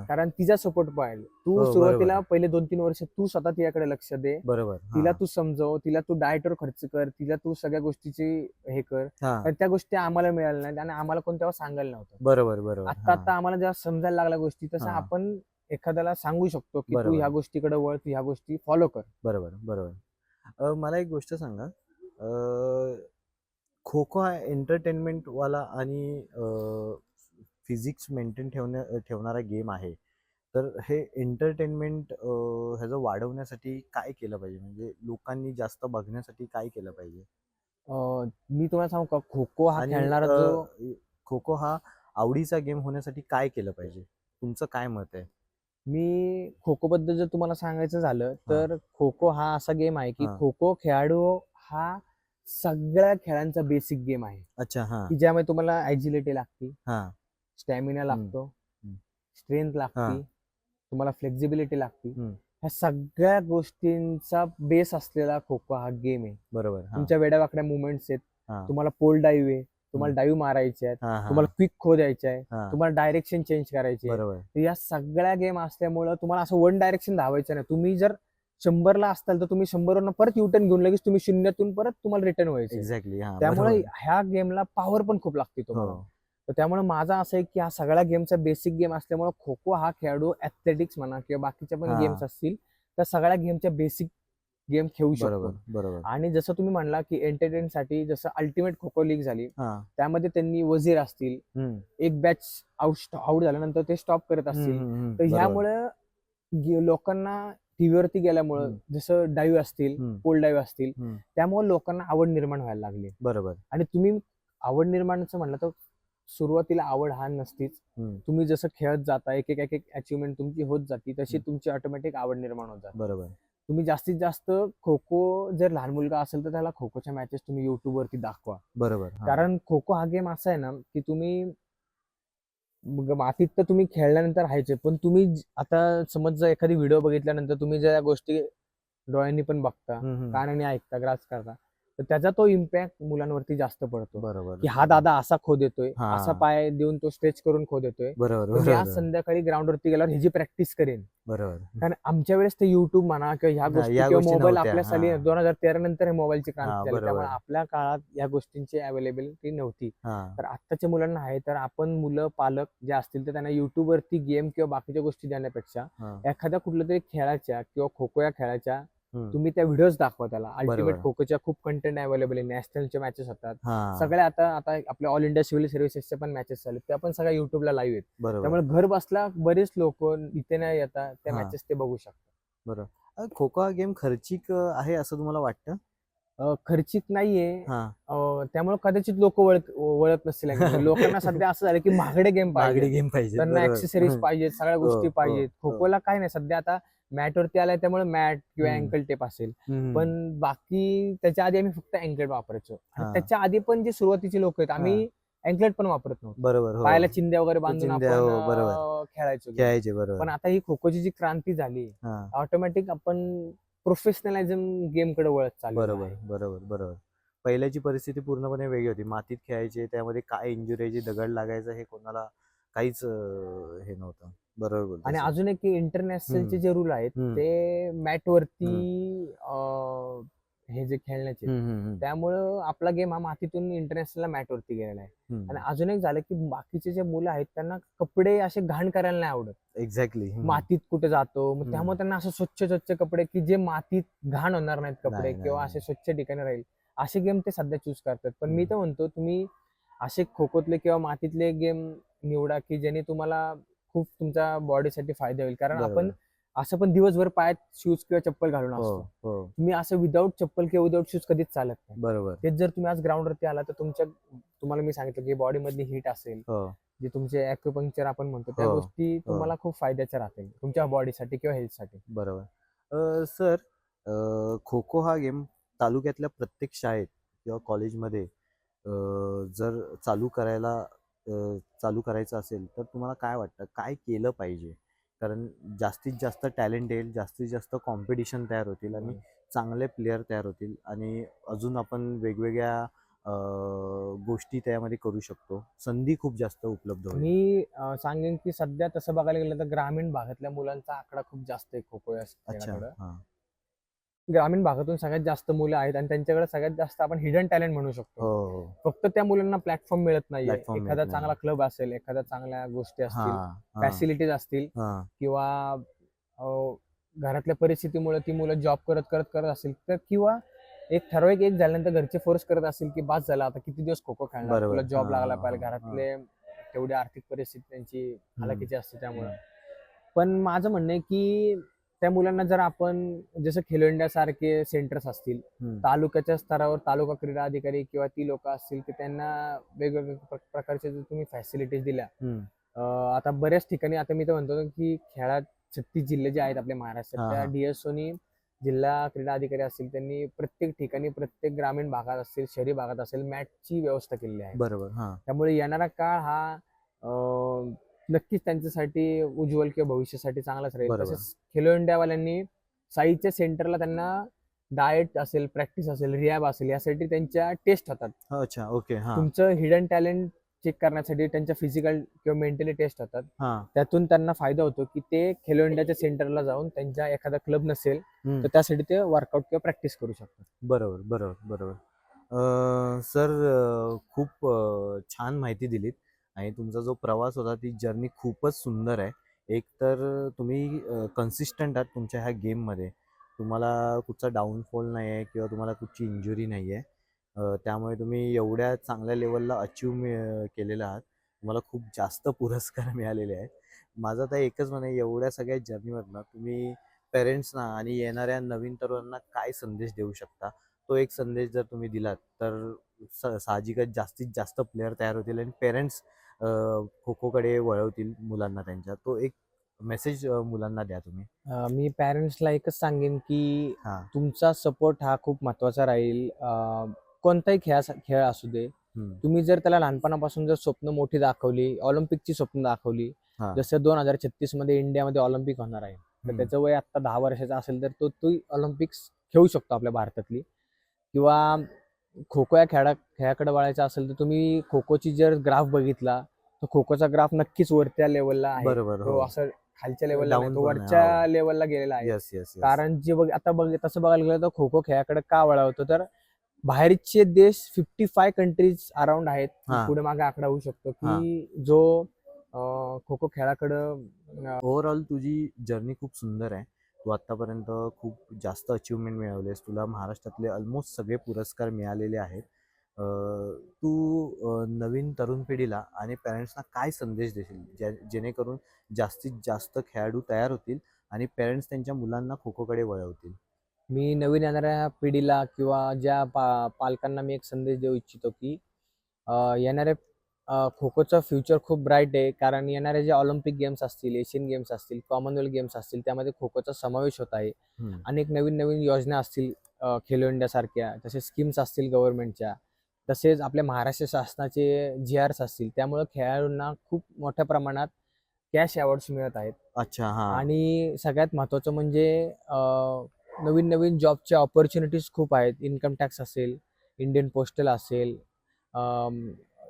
कारण तिचा सपोर्ट पाहिजे. तू सुरुवातीला पहिले 2-3 वर्ष तू स्वतः तिच्याकडे लक्ष दे. बरोबर. तिला तू समजव, तिला तू डाएटवर खर्च कर, तिला तू सगळ्या गोष्टीची हे कर. आणि त्या गोष्टी आम्हाला मिळाल्या नाहीत आणि आम्हाला कोण तेव्हा सांगायला नव्हतं. बरोबर बरोबर. आता आम्हाला जेव्हा समजायला लागल्या गोष्टी, तसं आपण एखाद्याला सांगू शकतो की तू ह्या गोष्टीकडे वळ, तू ह्या गोष्टी फॉलो कर. बरोबर बरोबर. मला एक गोष्ट सांगा, खो खो हा एंटरटेनमेंट वाला आणि फिजिक्स मेंटेन ठेवणारा गेम आहे. तर हे एंटरटेनमेंट ह्याचं वाढवण्यासाठी काय केलं पाहिजे? म्हणजे लोकांनी जास्त बघण्यासाठी काय केलं पाहिजे? मी तुम्हाला सांगू का, खो खो हा खेळणारा जो खो खो हा आवडीचा गेम होण्यासाठी काय केलं पाहिजे? तुमचं काय मत आहे? मी खो खो बद्दल जर तुम्हाला सांगायचं झालं तर खो खो हा असा गेम आहे की खो खो खेळाडू हा सगळ्या खेळांचा बेसिक गेम आहे. अच्छा. की ज्यामध्ये तुम्हाला ॲजिलिटी लागते, स्टॅमिना लागतो, स्ट्रेंथ लागते, तुम्हाला फ्लेक्झिबिलिटी लागते. ह्या सगळ्या गोष्टींचा बेस असलेला खो खो हा गेम आहे. बरोबर. तुमच्या वेड्यावाकड्या मुवमेंट्स आहेत, तुम्हाला पोल डाईव्ह आहे, तुम्हाला डाईव्ह मारायचे आहेत, तुम्हाला क्विक खो द्यायचे आहे, तुम्हाला डायरेक्शन चेंज करायची आहे. तर या सगळ्या गेम असल्यामुळं तुम्हाला असं वन डायरेक्शन धावायचं नाही. तुम्ही जर 100ला असताल तर तुम्ही 100वरून परत युटर्न घेऊन लगेच तुम्ही 0तून परत तुम्हाला रिटर्न व्हायचं. एक्झॅक्टली. त्यामुळे ह्या गेमला पॉवर पण खूप लागते तुम्हाला. तर त्यामुळे माझा असं आहे की हा सगळ्या गेमचा बेसिक गेम असल्यामुळे खो खो हा खेळाडू ऍथलेटिक्स म्हणा किंवा बाकीच्या पण गेम्स असतील त्या सगळ्या गेमच्या बेसिक गेम खेळू शकतो. बरोबर. आणि जसं तुम्ही म्हणला की एंटरटेन साठी जसं अल्टिमेट खो खो लीग झाली, त्यामध्ये त्यांनी वजीर असतील, एक बॅच आउट झाल्यानंतर ते स्टॉप करत असतील. तर ह्यामुळे लोकांना टीव्हीवरती गेल्यामुळं जसं डाईव्ह असतील, पोल डाईव्ह असतील, त्यामुळे लोकांना आवड निर्माण व्हायला लागली. बरोबर. आणि तुम्ही आवड निर्माणचं म्हणलं तर सुरुवातीला आवड हा नसतीच. तुम्ही जसं खेळत जाता, एक एक अचिव्हमेंट तुमची होत जाती, तशी तुमची ऑटोमॅटिक आवड निर्माण होत जाते. बरोबर. तुम्ही जास्तीत जास्त खो खो, जर लहान मुलगा असेल तर त्याला खो खोच्या मॅचेस तुम्ही युट्यूब वरती दाखवा. बरोबर. कारण खो खो हा गेम असा आहे ना की तुम्ही मातीत तर तुम्ही खेळल्यानंतर राहायचे, पण तुम्ही आता समज जर एखादी व्हिडिओ बघितल्यानंतर तुम्ही ज्या गोष्टी डोळ्यांनी पण बघता, कानाने ऐकता, ग्रास करता, तर त्याचा तो इम्पॅक्ट मुलांवरती जास्त पडतो बरोबर की हा दादा असा खो देतोय, हा. असा पाय देऊन तो स्ट्रेच करून खो देतोय, बरोबर तर मी आज बरोबर संध्याकाळी ग्राउंडवरती गेल्यावर ह्याची प्रॅक्टिस करेन. बरोबर कारण आमच्या वेळेस ते युट्यूब म्हणा किंवा ह्या हा, गोष्टी या किंवा गोष्टी मोबाईल नव्हत्या. आपल्या साली हा 2013 नंतर हे मोबाईलची हा क्रांती झाली, त्यामुळे बरोबर आपल्या काळात या गोष्टींची अवेलेबिलिटी नव्हती. हा तर आत्ताच्या मुलांना आहे, तर आपण मुलं पालक जे असतील तर त्यांना युट्यूबवरती गेम किंवा बाकीच्या गोष्टी देण्यापेक्षा हा एखाद्या कुठल्या तरी खेळाच्या किंवा खो खो या खेळाच्या हम्म. तुम्ही त्या व्हिडिओज दाखवा त्याला. अल्टिमेट बरोबर. खो खोच्या खूप कंटेंट अवेलेबल आहे, नॅशनलच्या मॅचेस होतात, हा सगळ्या आता आता आपल्या ऑल इंडिया सिव्हिल सर्व्हिसेसच्या पण मॅचेस चालू आहेत, त्या पण सगळ्या युट्यूबला लाईव्ह आहेत. बरोबर त्यामुळे घर बसला बरेच लोक इथे न येता त्या हा. मॅचेस ते बघू शकतात. बरोबर. खो खो हा गेम खर्चिक आहे असं तुम्हाला वाटतं? खर्चिक नाहीये, हा त्यामुळे कदाचित लोक वळत नसतील angle. लोकांना सध्या असं झालं की महागडे गेम महागडी पाहिजे, गेम पाहिजे. त्यांना बरोबर. ऍक्सेसरीज पाहिजेत, सगळ्या हो, गोष्टी हो, पाहिजेत. हो. खो-खोला काय नाही सध्या, आता मॅटवरती आलाय त्यामुळे मॅट किंवा हम्म. अँकल टेप असेल, हम्म. पण बाकी त्याच्या आधी आम्ही फक्त अँकलेट वापरायचो. आणि हा. त्याच्या आधी पण जे सुरुवातीचे लोक आहेत, आम्ही अँकलेट पण वापरत नव्हतो. बरोबर हो पायाला चिंध्या वगैरे बांधून चिंध्या, आपण हो, बरोबर. खेळायचो game. खेळायचे बरोबर. पण आता ही खो-खोची जी क्रांती झाली, हा ऑटोमॅटिक आपण प्रोफेशनलिझम गेम कडे वळत चाललो बरोबर बरोबर बरोबर. पहिल्याची परिस्थिती पूर्णपणे वेगळी होती. मातीत खेळायचे, त्यामध्ये काय इंजुरी यायची, दगड लागायचं हे कोणाला काहीच हे नव्हतं. बरोबर बोलतोय आणि सर. अजून एक इंटरनॅशनलचे जे रूल आहेत हम्म. ते मॅटवरती हे जे खेळण्याचे, हम्म. त्यामुळं आपला गेम हा मातीतून इंटरनॅशनल मॅटवरती गेलेला आहे. हम्म. आणि अजून एक झालं की बाकीचे जे मुलं आहेत त्यांना कपडे असे घाण करायला नाही आवडत. एक्झॅक्टली. मातीत कुठे जातो, मग हम्म. त्यामुळे त्यांना असं स्वच्छ स्वच्छ कपडे की जे मातीत घाण होणार नाहीत कपडे नाही, नाही, किंवा नाही. असे स्वच्छ ठिकाणी राहील, असे गेम ते सध्या चूज करतात. पण मी हम्म. तर म्हणतो तुम्ही असे खो खोतले किंवा मातीतले गेम निवडा की ज्याने तुम्हाला खूप तुमच्या बॉडीसाठी फायदा होईल. कारण आपण बरोबर. असं पण दिवसभर पायात शूज किंवा चप्पल घालून हो असतो. हो तुम्ही असं विदाऊट चप्पल किंवा विदाऊट शूज कधीच चालत नाही. बरोबर. तेच जर तुम्ही आज ग्राउंडवरती आला तर तुम्हाला मी सांगितलं की बॉडी मधली हीट असेल, हो जे तुमचे ॲक्युपंक्चर आपण म्हणतो, त्या हो, गोष्टी तुम्हाला खूप फायद्याच्या राहतील तुमच्या बॉडीसाठी किंवा हेल्थसाठी. बरोबर. सर खो खो हा गेम तालुक्यातल्या प्रत्येक शाळेत किंवा कॉलेजमध्ये जर चालू करायचं असेल तर तुम्हाला काय वाटतं, काय केलं पाहिजे? कारण जास्तीत जास्त टॅलेंट येईल, जास्तीत जास्त कॉम्पिटिशन तयार होतील आणि चांगले प्लेयर तयार होतील आणि अजून आपण वेगवेगळ्या गोष्टी त्यामध्ये करू शकतो. संधी खूप जास्त उपलब्ध होईल. मी सांगेन की सध्या तसं बघायला गेलं तर ग्रामीण भागातल्या मुलांचा आकडा खूप जास्त आहे खो खो या अच्छा. खेळाकडं. हा ग्रामीण भागातून सगळ्यात जास्त मुलं आहेत आणि त्यांच्याकडे सगळ्यात जास्त आपण हिडन टॅलेंट म्हणू हो शकतो. हो फक्त त्या मुलांना प्लॅटफॉर्म मिळत नाहीये. प्लॅटफॉर्म एखादा मिळत चांगला नाही. क्लब असेल, एखाद्या चांगल्या गोष्टी हा असतील, हा फॅसिलिटीज असतील, हा किंवा अ, घरातल्या परिस्थितीमुळे ती मुलं जॉब करत करत करत असेल तर, किंवा एक ठराविक एक झाल्यानंतर घरचे फोर्स करत असतील की बास झाला आता किती दिवस खो खो खेळणार, बरोबर. तुला जॉब हा लागला हा पाहिजे, हा घरातले तेवढी आर्थिक परिस्थिती त्यांची हालाकीची असते त्यामुळे. हम्म. पण माझं म्हणणं आहे की त्या मुलांना जर आपण जसं खेलो इंडिया सारखे सेंटर्स असतील, हम्म. तालुक्याच्या स्तरावर तालुका क्रीडा अधिकारी किंवा ती लोक असतील की त्यांना वेगवेगळ्या प्रकारचे जर तुम्ही फॅसिलिटीज दिल्या, हम्म. आता बऱ्याच ठिकाणी, आता मी तर म्हणतो की खेळात 36 जिल्हे जे आहेत आपल्या महाराष्ट्रात, हा, त्या हा. डीएसओनी जिल्हा क्रीडा अधिकारी असतील त्यांनी प्रत्येक ठिकाणी, प्रत्येक ग्रामीण भागात असेल, शहरी भागात असेल, मॅचची व्यवस्था केलेली आहे. बरोबर. हा त्यामुळे येणारा काळ हा नक्कीच त्यांच्यासाठी उज्ज्वल किंवा भविष्यासाठी चांगलाच राहील. बरोबर. तसेच खेलो इंडियावाल्यांनी साईच्या सेंटरला त्यांना डाएट असेल, प्रॅक्टिस असेल, रिहॅब असेल, यासाठी त्यांच्या टेस्ट होतात. अच्छा. ओके. हा तुमचं हिडन टॅलेंट चेक करण्यासाठी त्यांच्या फिजिकल किंवा मेंटली टेस्ट होतात. हा त्यातून त्यांना फायदा होतो की ते खेलो इंडियाच्या सेंटरला जाऊन, त्यांच्या एखादा क्लब नसेल हम्म. तर त्यासाठी ते वर्कआउट किंवा प्रॅक्टिस करू शकतात. बरोबर बरोबर बरोबर. सर खूप छान माहिती दिलीत आणि तुमचा जो प्रवास होता ती जर्नी खूपच सुंदर आहे. एक तर तुम्ही कन्सिस्टंट आहात तुमच्या ह्या गेममध्ये, तुम्हाला कुठचा डाऊनफॉल नाही आहे किंवा तुम्हाला कुठची इंजुरी नाही आहे. त्यामुळे तुम्ही एवढ्या चांगल्या लेवलला अचीव केलेलं आहात. तुम्हाला खूप जास्त पुरस्कार मिळालेले आहेत. माझं तर एकच म्हणणं आहे, एवढ्या सगळ्या जर्नीमधनं तुम्ही पेरेंट्सना आणि येणाऱ्या नवीन तरुणांना काय संदेश देऊ शकता? तो एक संदेश जर तुम्ही दिलात तर साहजिकच जास्तीत जास्त प्लेयर तयार होतील आणि पेरेंट्स खो खोकडे वळवतील मुलांना त्यांच्या. तो एक मेसेज मुलांना द्या तुम्ही. मी पॅरेंट्सला एकच सांगेन की हां. तुमचा सपोर्ट हा खूप महत्त्वाचा राहील. कोणताही खेळ असू दे, तुम्ही जर त्याला लहानपणापासून जर स्वप्न मोठी दाखवली, ऑलिम्पिकची स्वप्न दाखवली, हां. जसं 2036 मध्ये इंडियामध्ये ऑलिम्पिक होणार आहे, तर त्याचं वय आता 10 वर्षाचा असेल तर तो ऑलिम्पिक्स खेळू शकतो आपल्या भारतातली. किंवा खो खो या खेळाकडे वळायचं असेल तर तुम्ही खो खोची जर ग्राफ बघितला तर खो खोचा ग्राफ नक्कीच वरच्या लेवलला आहे. बरोबर, तो हो. असं खालच्या लेवलला नाही, Down तो पण आहे, वरच्या हो. लेवलला गेलेला आहे. Yes yes yes. कारण जे तसं बघायला गेलं तर खो खो खेळाकडे का वळावतो तर बाहेरचे देश 55 कंट्रीज अराउंड आहेत. हा. पुढे मागे आकडा होऊ शकतो हा. की जो खो खो खेळाकडं ओव्हरऑल तुझी जर्नी खूप सुंदर आहे. तू आत्तापर्यंत खूप जास्त अचीवमेंट मिळवलेस. तुला महाराष्ट्रातले ऑलमोस्ट सगळे पुरस्कार मिळालेले आहेत. तू नवीन तरुण पिढीला आणि पॅरेंट्सना काय संदेश देशील जेणेकरून जास्तीत जास्त खेळाडू तयार होतील आणि पेरेंट्स त्यांच्या मुलांना खो खोकडे वळवतील? मी नवीन येणाऱ्या पिढीला किंवा ज्या पालकांना मी एक संदेश देऊ इच्छितो की येणारे खो खोचं फ्युचर खूप ब्राईट आहे. कारण येणारे जे ऑलिम्पिक गेम्स असतील, एशियन गेम्स असतील, कॉमनवेल्थ गेम्स असतील, त्यामध्ये खो खोचा समावेश होत आहे. हम्म. अनेक नवीन नवीन योजना असतील खेलो इंडियासारख्या, तसेच स्कीम्स असतील गव्हर्नमेंटच्या, तसेच आपल्या महाराष्ट्र शासनाचे GRs असतील. त्यामुळे खेळाडूंना खूप मोठ्या प्रमाणात कॅश अवॉर्ड्स मिळत आहेत. अच्छा, हा. आणि सगळ्यात महत्त्वाचं म्हणजे नवीन नवीन जॉबच्या ऑपॉर्च्युनिटीज खूप आहेत. इन्कम टॅक्स असेल, इंडियन पोस्टल असेल,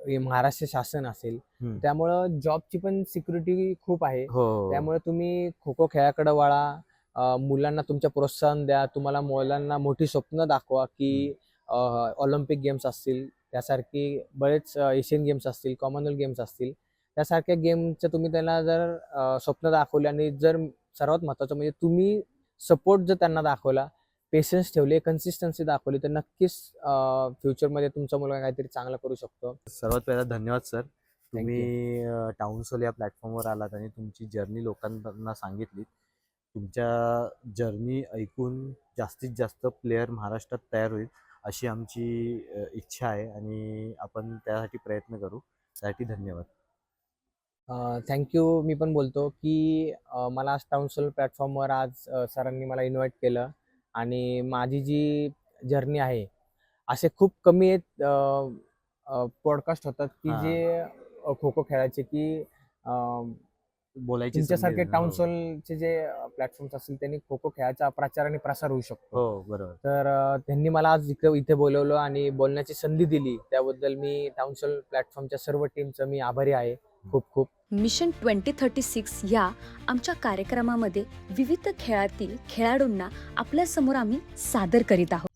हे महाराष्ट्र शासन असेल. हम्म. त्यामुळं जॉबची पण सिक्युरिटी खूप आहे. हो. त्यामुळे तुम्ही खो खो खेळाकडे वळा. मुलांना तुमच्या प्रोत्साहन द्या. तुम्हाला मुलांना मोठी स्वप्न दाखवा की ऑलिम्पिक गेम्स असतील, त्यासारखी बरेच एशियन गेम्स असतील, कॉमनवेल्थ गेम्स असतील, त्यासारख्या गेमचं तुम्ही त्यांना जर स्वप्न दाखवले आणि जर सर्वात महत्त्वाचं म्हणजे तुम्ही सपोर्ट जर त्यांना दाखवला, पेशन्स ठेवले, कन्सिस्टन्सी दाखवली, तर नक्कीच फ्युचरमध्ये तुमचा मुलगा काहीतरी चांगलं करू शकतो. सर्वात पहिला धन्यवाद सर. तुम्ही टाउन सोल या प्लॅटफॉर्मवर आलात आणि तुमची जर्नी लोकांना सांगितली. तुमच्या जर्नी ऐकून जास्तीत जास्त प्लेयर महाराष्ट्रात तयार होईल अशी आमची इच्छा आहे आणि आपण त्यासाठी प्रयत्न करू. त्यासाठी धन्यवाद. थँक्यू. मी पण बोलतो की मला आज टाउन सोल प्लॅटफॉर्मवर आज सरांनी मला इन्व्हाइट केलं आणि माझी जी जर्नी आहे, असे खूप कमी आहेत पॉडकास्ट होतात की हां. जे खो खो खेळायचे की बोलायची तुमच्यासारखे संधी. टाउन हो. सोलचे जे प्लॅटफॉर्म्स असतील त्यांनी खो खो खेळाचा प्रचार आणि प्रसार होऊ शकतो. हो, बरोबर. तर त्यांनी मला आज इथे बोलवलं आणि बोलण्याची संधी दिली, त्याबद्दल मी टाउन सोल प्लॅटफॉर्मच्या सर्व टीमचं मी आभारी आहे. खूप खूप. मिशन 2036 या आमच्या कार्यक्रमामध्ये विविध खेळातील खेळाडूंना आपल्यासमोर आम्ही सादर करीत आहोत.